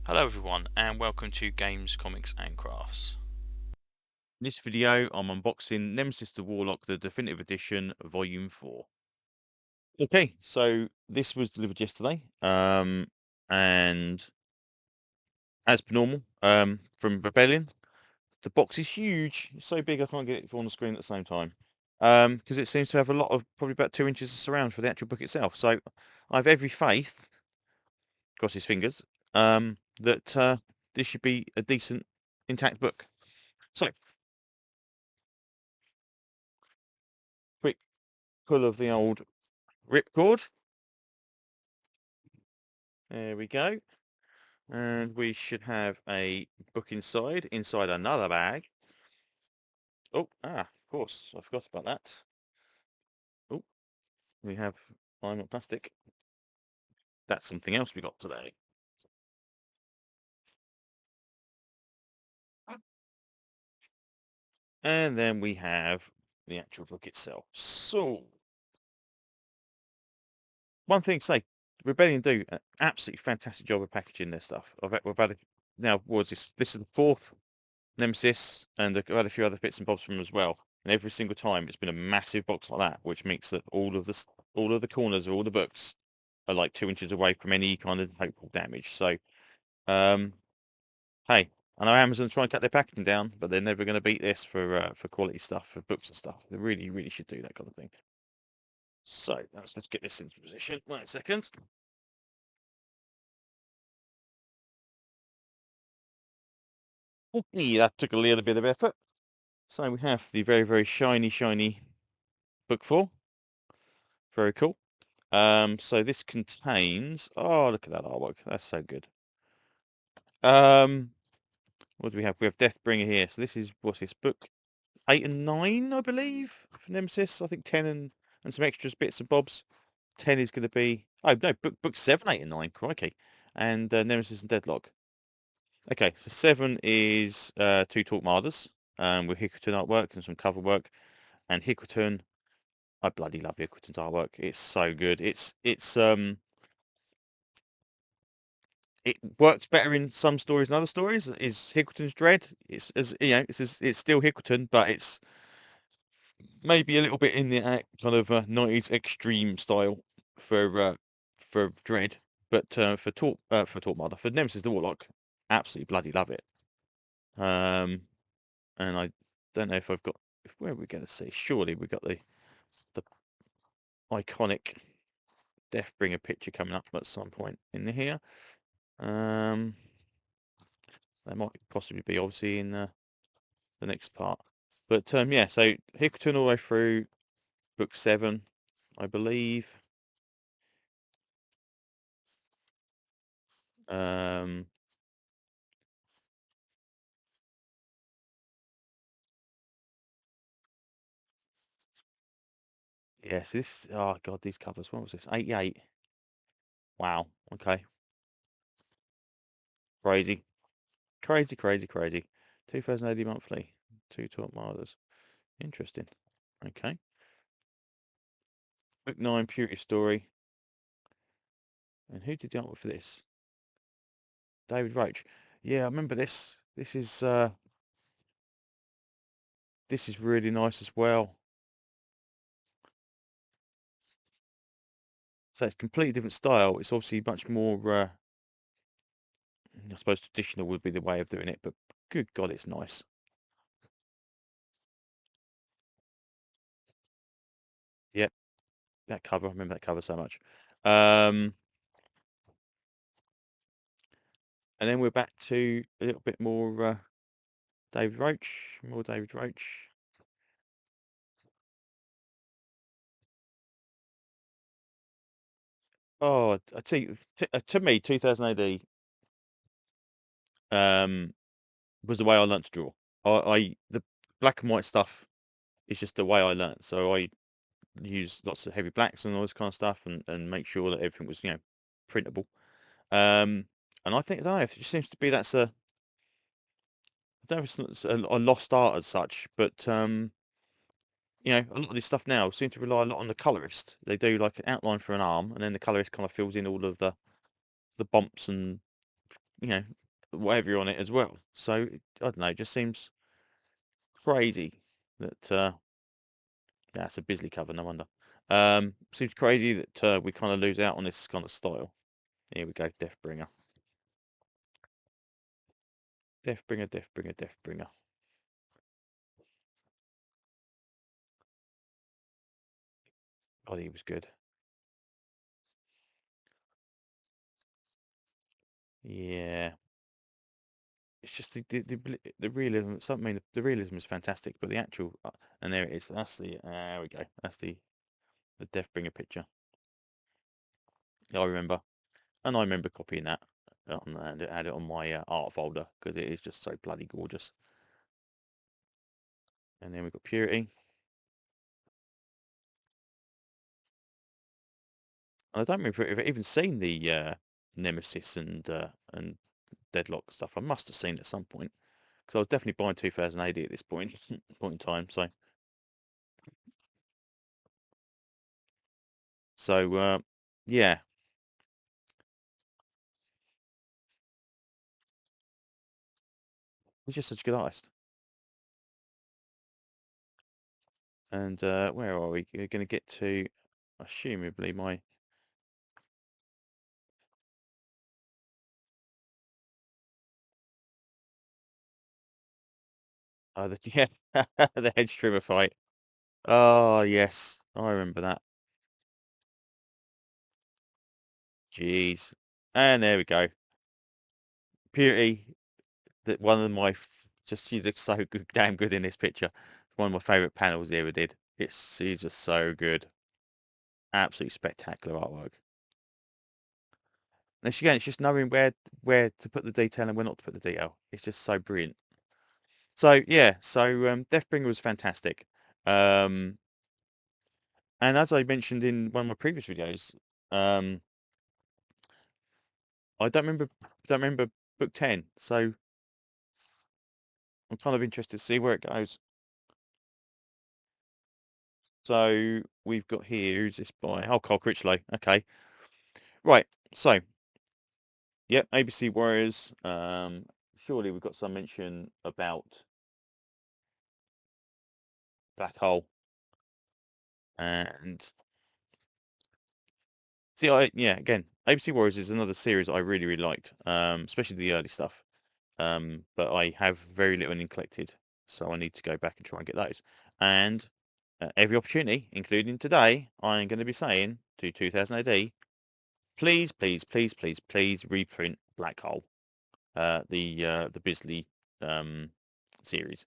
Hello everyone and welcome to Games, Comics and Crafts. In this video, I'm unboxing Nemesis the Warlock, the Definitive Edition, Volume 4. Okay, so this was delivered yesterday, and as per normal, from Rebellion. The box is huge. It's so big I can't get it on the screen at the same time, because it seems to have a lot of, probably about 2 inches of surround for the actual book itself. So I have every faith, cross his fingers, that this should be a decent, intact book. So, quick pull of the old ripcord. There we go. And we should have a book inside another bag. Oh, of course, I forgot about that. Oh, we have lime and plastic. That's something else we got today. And then we have the actual book itself. So, one thing to say, Rebellion do an absolutely fantastic job of packaging their stuff. We've had now, was this? This is the fourth Nemesis, and I've had a few other bits and bobs from them as well. And every single time, it's been a massive box like that, which makes that all of the corners of all the books are like 2 inches away from any kind of hopeful damage. So, um, hey, I know Amazon try and cut their packaging down, but they're never going to beat this for quality stuff, for books and stuff. They really, really should do that kind of thing. So let's get this into position. Wait a second. Okay, that took a little bit of effort. So we have the very, very shiny book 4. Very cool. So this contains. Oh, look at that artwork. That's so good. What do we have? We have Deathbringer here. So this is, what's this, book 8 and 9, I believe, for Nemesis. I think 10 and some extras, bits and bobs. 10 is going to be, oh no, book 7, 8 and 9, crikey. And Nemesis and Deadlock. Okay, so 7 is 2 Torquemada's, with Hickerton artwork and some cover work. And Hickerton, I bloody love Hickerton's artwork. It's so good. It works better in some stories than other stories. Is Hickerton's Dread? It's, as you know, it's still Hickerton, but it's maybe a little bit in the kind of 90s extreme style for Dread. But for Torquemada, for Nemesis the Warlock, absolutely bloody love it. And I don't know if I've got, where are we going to see? Surely we got the iconic Deathbringer picture coming up at some point in here. That might possibly be obviously in the next part. But yeah, so Hickerton all the way through book 7, I believe. Um, yes, this. Oh god, these covers. What was this? 88. Wow. Okay. Crazy, crazy. 2000 AD monthly. 2 top martyrs. Interesting. Okay. Book 9, Purity Story. And who did the artwork for this? David Roach. Yeah, I remember this. This is really nice as well. So it's completely different style. It's obviously much more, I suppose traditional would be the way of doing it, but good God, it's nice. Yep, that cover. I remember that cover so much. And then we're back to a little bit more David Roach. More David Roach. Oh, I tell you, to me, 2000 AD was the way I learnt to draw. The black and white stuff is just the way I learnt. So I use lots of heavy blacks and all this kind of stuff, and make sure that everything was, printable. And I think that it just seems to be that's a, I don't know if it's a lost art as such, but a lot of this stuff now seem to rely a lot on the colorist. They do like an outline for an arm, and then the colorist kind of fills in all of the bumps and whatever on it as well. So I don't know. It just seems crazy that yeah, it's a Bisley cover. No wonder. Seems crazy that we kind of lose out on this kind of style. Here we go, Deathbringer. Deathbringer, Deathbringer, Deathbringer. I think it was good. Yeah. It's just the realism. Something the realism is fantastic, but the actual and there it is. That's the there we go. That's the Deathbringer picture. I remember, and I remember copying that and had it on my art folder because it is just so bloody gorgeous. And then we've got Purity. And I don't remember if I've even seen the Nemesis and Deadlock stuff. I must have seen it at some point because I was definitely buying 2000 AD at this point in time. So yeah, he's just such a good artist. And where are we? We're going to get to, assumably, my... yeah, the hedge trimmer fight. Oh, yes. I remember that. Jeez. And there we go. Purity, that one of my... Just, she looks so good, damn good in this picture. One of my favourite panels he ever did. She's just so good. Absolutely spectacular artwork. And again, it's just knowing where to put the detail and where not to put the detail. It's just so brilliant. So yeah, Deathbringer was fantastic. Um, and as I mentioned in one of my previous videos, um, I don't remember book 10. So I'm kind of interested to see where it goes. So we've got here, who's this by? Oh, Carl Critchlow. Okay, right. So yep, ABC Warriors. Surely we've got some mention about Black Hole and see, yeah, again, ABC Warriors is another series I really liked, especially the early stuff. But I have very little in collected, so I need to go back and try and get those. And every opportunity, including today, I am going to be saying to 2000 AD, please, please, please, please, please reprint Black Hole, the Bisley series,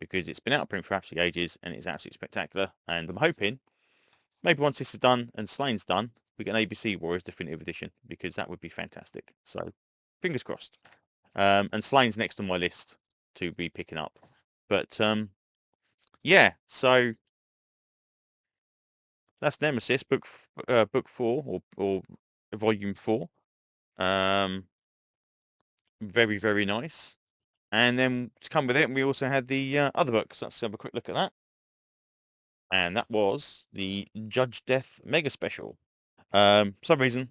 because it's been out of print for absolutely ages and it's absolutely spectacular. And I'm hoping maybe once this is done and Slane's done, we get an ABC Warriors Definitive Edition because that would be fantastic. So fingers crossed. And Slane's next on my list to be picking up. But yeah, so that's Nemesis book 4 or volume 4. Um, very very nice. And then to come with it, we also had the other books. Let's have a quick look at that. And that was the Judge Death Mega Special. For some reason,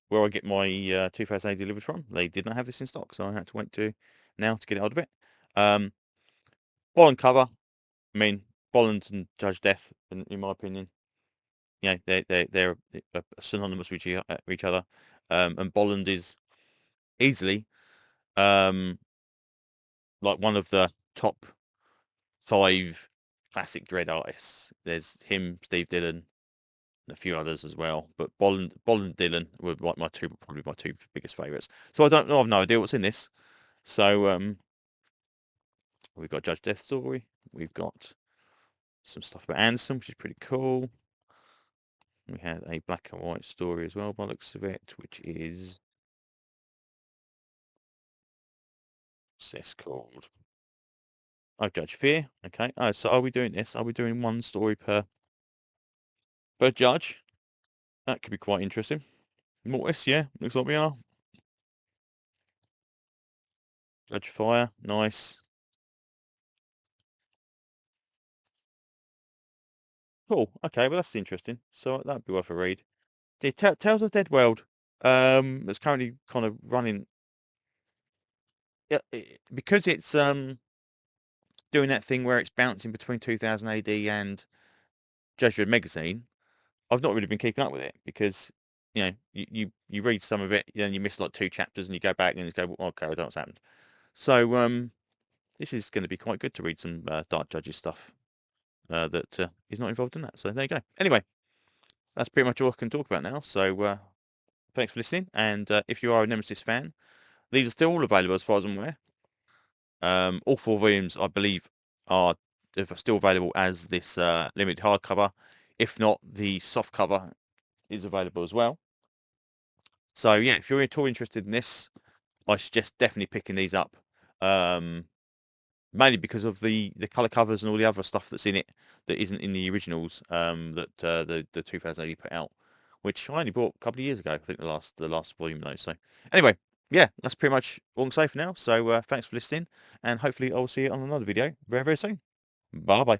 where I get my 2008 delivered from, they did not have this in stock, so I had to wait to now to get it out of it. Bolland cover. I mean, Bolland and Judge Death, in my opinion, you know, they're synonymous with each other. And Bolland is easily like one of the top 5 classic Dread artists. There's him, Steve Dillon, and a few others as well. But Bolland and Dillon were like probably my two biggest favourites. So I have no idea what's in this. So we've got Judge Death story. We've got some stuff about Anderson, which is pretty cool. We had a black and white story as well by the looks of it, which is what's this called? Oh, Judge Fear. Okay. Oh, so are we doing this? Are we doing one story per judge? That could be quite interesting. Mortis, yeah, looks like we are. Judge Fire, nice. Cool. Okay, well that's interesting. So that'd be worth a read. The Tales of Dead World. That's currently kind of running because it's doing that thing where it's bouncing between 2000 AD and Jesuit Magazine, I've not really been keeping up with it because you read some of it, then you miss like 2 chapters and you go back and you go, well, okay, I don't know what's happened. So this is going to be quite good to read some Dark Judges stuff that is not involved in that. So there you go. Anyway, that's pretty much all I can talk about now. So thanks for listening. And if you are a Nemesis fan, these are still all available as far as I'm aware. All 4 volumes, I believe, are still available as this limited hardcover. If not, the soft cover is available as well. So yeah, if you're at all interested in this, I suggest definitely picking these up. Mainly because of the colour covers and all the other stuff that's in it that isn't in the originals that the 2080 put out, which I only bought a couple of years ago. I think the last volume though. So anyway, yeah, that's pretty much all I'm saying for now. So thanks for listening, and hopefully I'll see you on another video very, very soon. Bye bye.